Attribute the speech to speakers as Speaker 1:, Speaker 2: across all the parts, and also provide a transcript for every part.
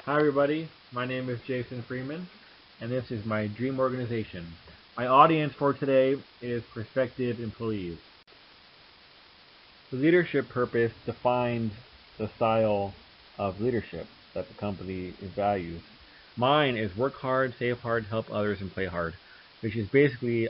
Speaker 1: Hi everybody, my name is Jason Freeman, and this is my dream organization. My audience for today is prospective employees. The leadership purpose defines the style of leadership that the company values. Mine is work hard, save hard, help others, and play hard, which is basically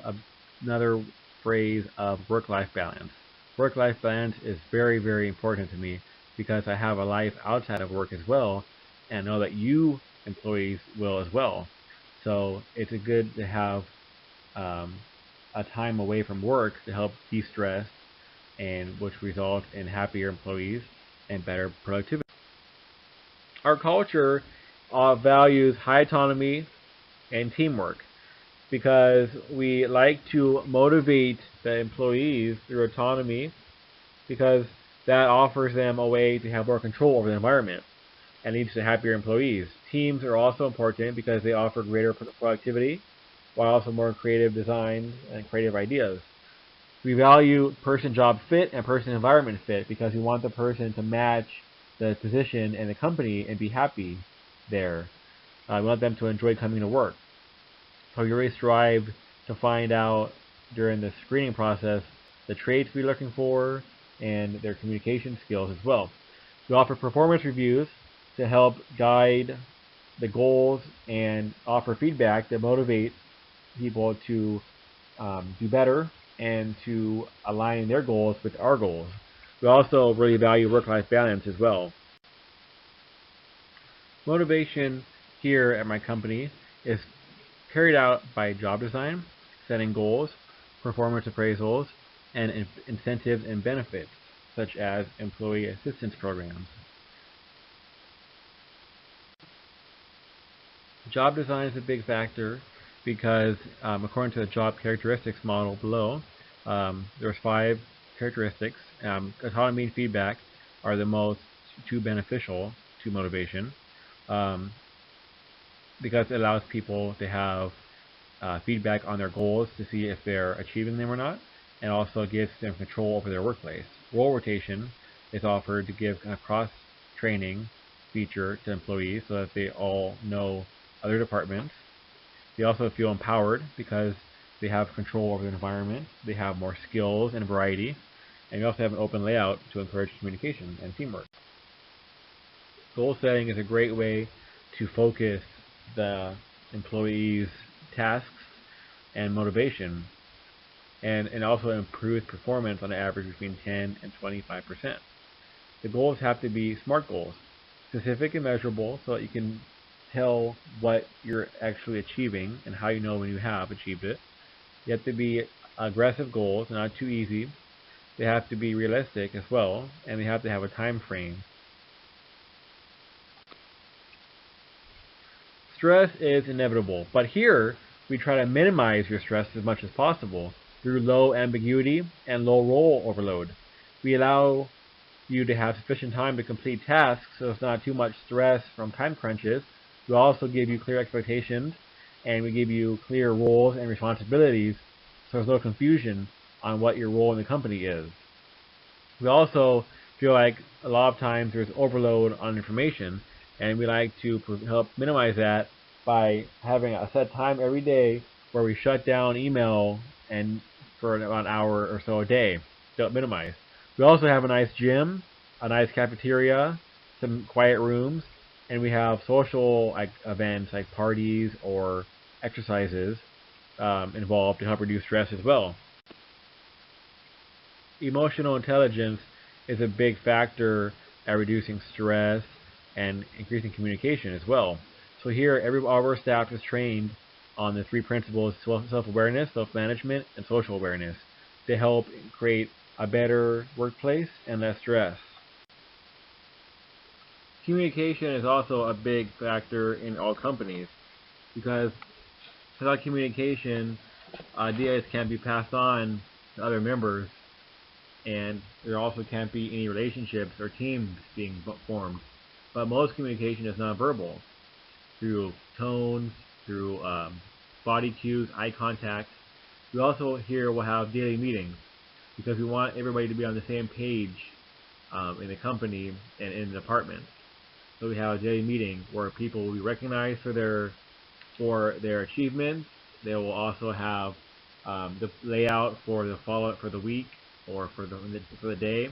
Speaker 1: another phrase of work-life balance. Work-life balance is very, very important to me because I have a life outside of work as well, and know that you employees will as well. So it's good to have um, a time away from work to help de-stress, and which results in happier employees and better productivity. Our culture values high autonomy and teamwork because we like to motivate the employees through autonomy because that offers them a way to have more control over the environment and leads to happier employees. Teams are also important because they offer greater productivity while also more creative design and creative ideas. We value person-job fit and person-environment fit because we want the person to match the position and the company and be happy there. We want them to enjoy coming to work. So we really strive to find out during the screening process the traits we're looking for and their communication skills as well. We offer performance reviews to help guide the goals and offer feedback that motivate people to do better and to align their goals with our goals. We also really value work-life balance as well. Motivation here at my company is carried out by job design, setting goals, performance appraisals, and incentives and benefits, such as employee assistance programs. Job design is a big factor because according to the job characteristics model below, there's 5 characteristics. Autonomy and feedback are the most beneficial to motivation because it allows people to have feedback on their goals to see if they're achieving them or not, and also gives them control over their workplace. Role rotation is offered to give a cross-training feature to employees so that they all know other departments. They also feel empowered because they have control over the environment, they have more skills and variety, and we also have an open layout to encourage communication and teamwork. Goal setting is a great way to focus the employees' tasks and motivation, and also improves performance on average between 10 and 25%. The goals have to be SMART goals, specific and measurable, so that you can tell what you're actually achieving and how you know when you have achieved it. You have to be aggressive goals, not too easy. They have to be realistic as well, and they have to have a time frame. Stress is inevitable, but here we try to minimize your stress as much as possible through low ambiguity and low role overload. We allow you to have sufficient time to complete tasks so it's not too much stress from time crunches. We also give you clear expectations, and we give you clear roles and responsibilities so there's no confusion on what your role in the company is. We also feel like a lot of times there's overload on information, and we like to help minimize that by having a set time every day where we shut down email and for about an hour or so a day to minimize. We also have a nice gym, a nice cafeteria, some quiet rooms, and we have social events like parties or exercises involved to help reduce stress as well. Emotional intelligence is a big factor at reducing stress and increasing communication as well. So here, all of our staff is trained on the 3 principles: self-awareness, self-management, and social awareness to help create a better workplace and less stress. Communication is also a big factor in all companies because without communication, ideas can't be passed on to other members, and there also can't be any relationships or teams being formed. But most communication is nonverbal, through tones, through body cues, eye contact. We also here will have daily meetings because we want everybody to be on the same page in the company and in the department. So we have a daily meeting where people will be recognized for their achievements. They will also have the layout for the follow-up for the week or for the day.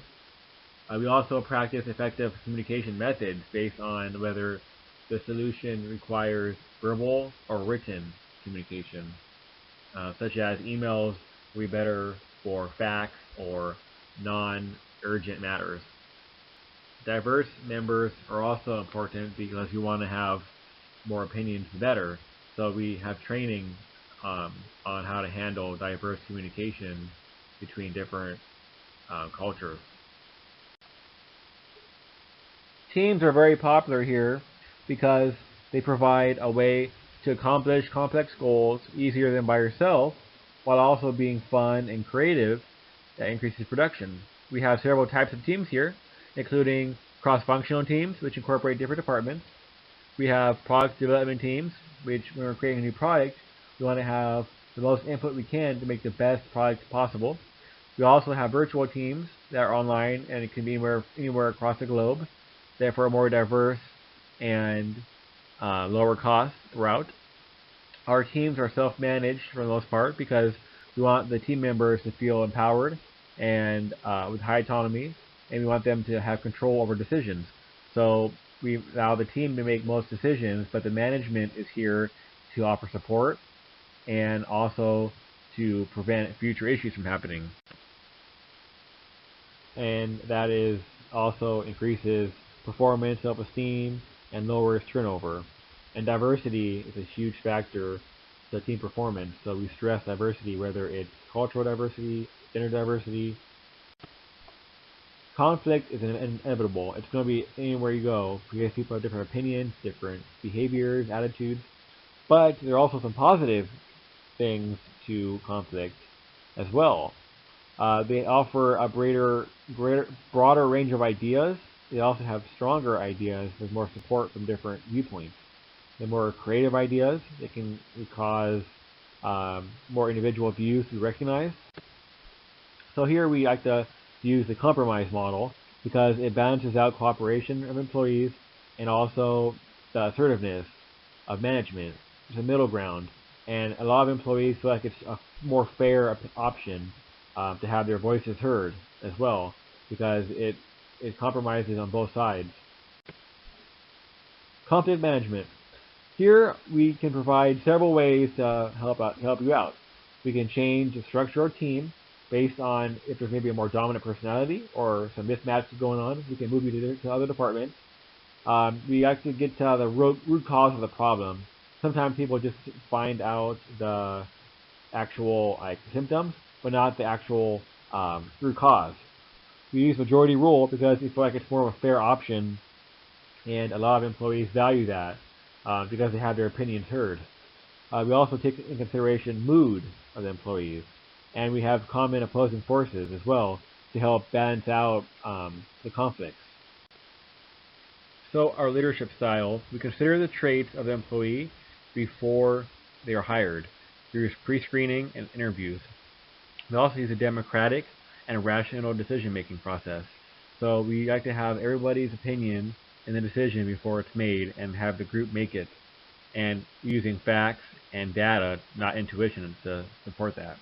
Speaker 1: We also practice effective communication methods based on whether the solution requires verbal or written communication, such as emails will be better for fax or non-urgent matters. Diverse members are also important because you want to have more opinions the better. So we have training on how to handle diverse communication between different cultures. Teams are very popular here because they provide a way to accomplish complex goals easier than by yourself, while also being fun and creative that increases production. We have several types of teams here, including cross-functional teams, which incorporate different departments. We have product development teams, which when we're creating a new product, we want to have the most input we can to make the best product possible. We also have virtual teams that are online, and it can be anywhere across the globe, therefore more diverse and lower cost route. Our teams are self-managed for the most part because we want the team members to feel empowered and with high autonomy, and we want them to have control over decisions. So we allow the team to make most decisions, but the management is here to offer support and also to prevent future issues from happening. And that is also increases performance, self-esteem, and lowers turnover. And diversity is a huge factor to team performance. So we stress diversity, whether it's cultural diversity, gender diversity. Conflict is inevitable. It's going to be anywhere you go because people have different opinions, different behaviors, attitudes. But there are also some positive things to conflict as well. They offer a broader range of ideas. They also have stronger ideas with more support from different viewpoints. The more creative ideas, they can cause more individual views to be recognized. So here we like to use the compromise model because it balances out cooperation of employees and also the assertiveness of management. It's a middle ground, and a lot of employees feel like it's a more fair option to have their voices heard as well because it compromises on both sides. Conflict management. Here we can provide several ways to help you out. We can change the structure of our team based on if there's maybe a more dominant personality or some mismatches going on. We can move you to other departments. We actually get to the root cause of the problem. Sometimes people just find out the actual symptoms, but not the actual root cause. We use majority rule because we feel like it's more of a fair option, and a lot of employees value that because they have their opinions heard. We also take in consideration mood of the employees, and we have common opposing forces as well to help balance out the conflicts. So our leadership style, we consider the traits of the employee before they are hired. We use pre-screening and interviews. We also use a democratic and rational decision-making process. So we like to have everybody's opinion in the decision before it's made and have the group make it, and using facts and data, not intuition, to support that.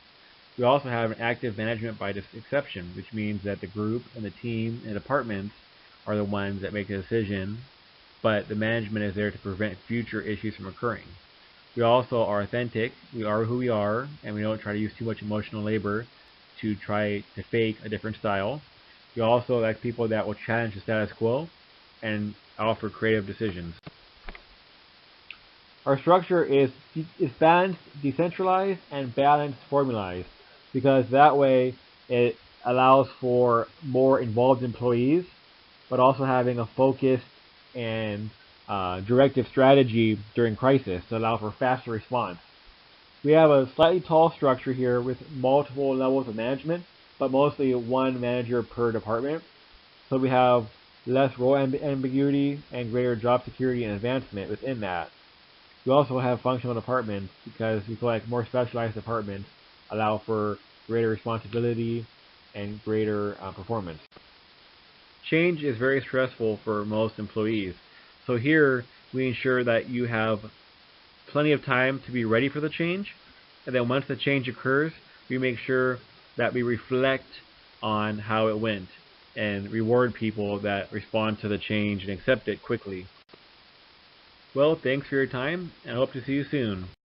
Speaker 1: We also have an active management by exception, which means that the group and the team and departments are the ones that make the decision, but the management is there to prevent future issues from occurring. We also are authentic. We are who we are, and we don't try to use too much emotional labor to try to fake a different style. We also like people that will challenge the status quo and offer creative decisions. Our structure is balanced, decentralized, and balanced formalized because that way it allows for more involved employees, but also having a focused and directive strategy during crisis to allow for faster response. We have a slightly tall structure here with multiple levels of management, but mostly one manager per department. So we have less role ambiguity and greater job security and advancement within that. We also have functional departments because we feel like more specialized departments allow for greater responsibility and greater performance. Change is very stressful for most employees, So here we ensure that you have plenty of time to be ready for the change, and then once the change occurs, we make sure that we reflect on how it went and reward people that respond to the change and accept it quickly. Well, thanks for your time, and I hope to see you soon.